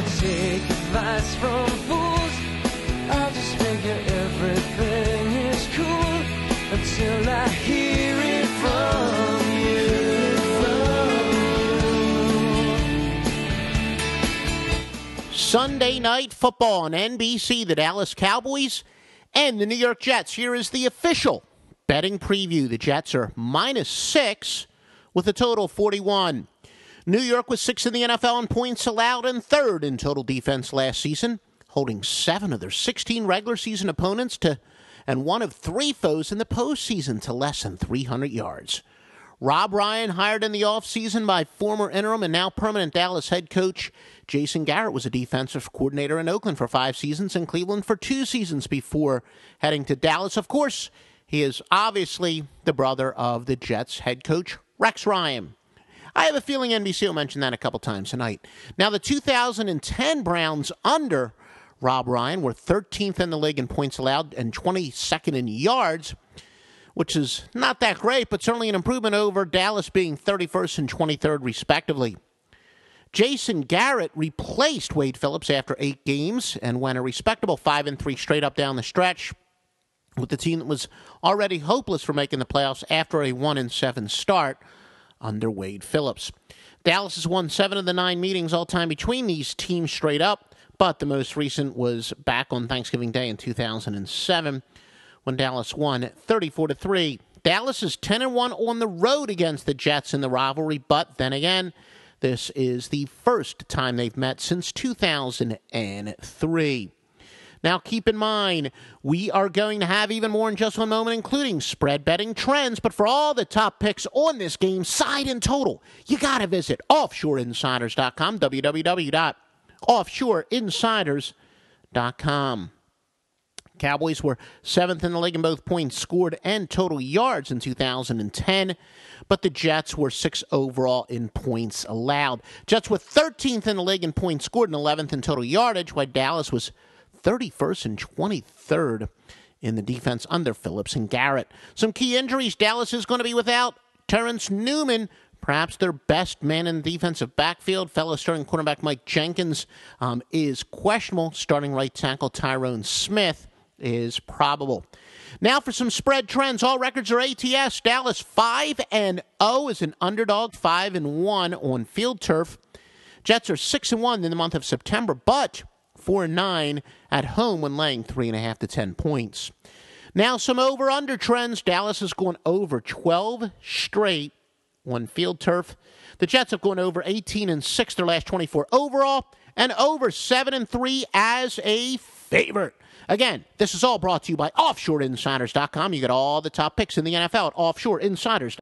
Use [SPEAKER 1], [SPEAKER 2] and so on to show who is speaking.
[SPEAKER 1] never take advice from fools. I just figure everything is cool until I hear it from you.
[SPEAKER 2] Sunday night football on NBC, the Dallas Cowboys and the New York Jets. Here is the official betting preview. The Jets are -6 with a total of 41. New York was 6th in the NFL in points allowed and 3rd in total defense last season, holding 7 of their 16 regular season opponents and 1 of 3 foes in the postseason to less than 300 yards. Rob Ryan, hired in the offseason by former interim and now permanent Dallas head coach Jason Garrett, was a defensive coordinator in Oakland for 5 seasons and Cleveland for 2 seasons before heading to Dallas. Of course, he is obviously the brother of the Jets head coach Rex Ryan. I have a feeling NBC will mention that a couple times tonight. Now, the 2010 Browns under Rob Ryan were 13th in the league in points allowed and 22nd in yards, which is not that great, but certainly an improvement over Dallas being 31st and 23rd, respectively. Jason Garrett replaced Wade Phillips after 8 games and went a respectable 5-3 straight up down the stretch with the team that was already hopeless for making the playoffs after a 1-7 start under Wade Phillips. Dallas has won 7 of the 9 meetings all time between these teams straight up, but the most recent was back on Thanksgiving Day in 2007 when Dallas won 34-3. Dallas is 10-1 on the road against the Jets in the rivalry, but then again, this is the first time they've met since 2003. Now, keep in mind, we are going to have even more in just one moment, including spread betting trends. But for all the top picks on this game, side and total, you got to visit offshoreinsiders.com, www.offshoreinsiders.com. Cowboys were 7th in the league in both points scored and total yards in 2010, but the Jets were 6th overall in points allowed. Jets were 13th in the league in points scored and 11th in total yardage, while Dallas was 31st and 23rd in the defense under Phillips and Garrett. Some key injuries. Dallas is going to be without Terrence Newman, perhaps their best man in the defensive backfield. Fellow starting cornerback Mike Jenkins is questionable. Starting right tackle Tyrone Smith is probable. Now for some spread trends. All records are ATS. Dallas 5-0 is an underdog, 5-1 on field turf. Jets are 6-1 in the month of September, but 4-9 at home when laying 3.5 to 10 points. Now some over-under trends. Dallas has gone over 12 straight on field turf. The Jets have gone over 18-6 their last 24 overall and over 7-3 as a favorite. Again, this is all brought to you by offshoreinsiders.com. You get all the top picks in the NFL at offshoreinsiders.com.